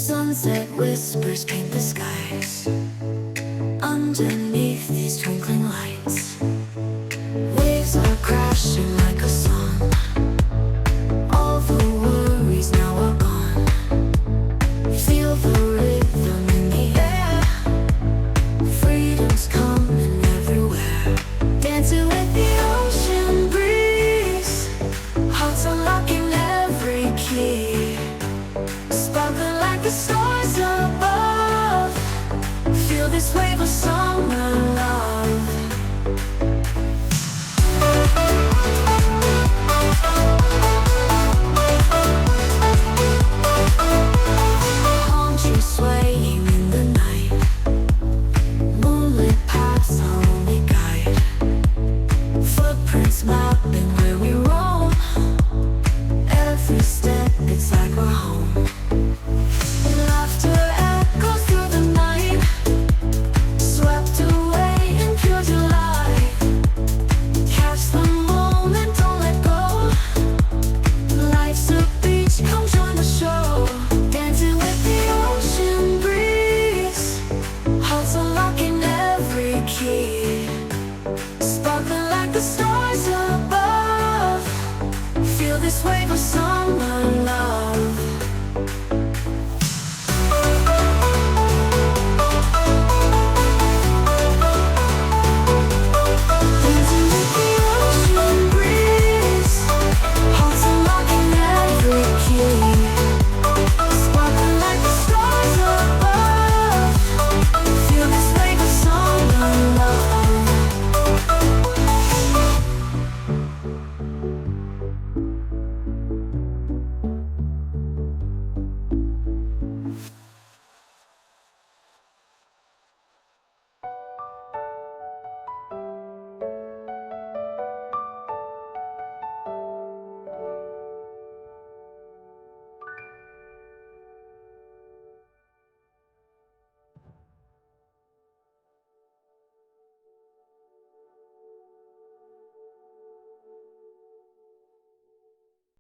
Sunset whispers paint the skies underneath these twinkling lights. Waves are crashing like a song. All the worries now are gone. Feel the rhythm in the air. Freedom's coming everywhere. Dancing with the ocean breeze. Hearts unlocking every key. Sparkling like the stars above. Feel this wave of sun.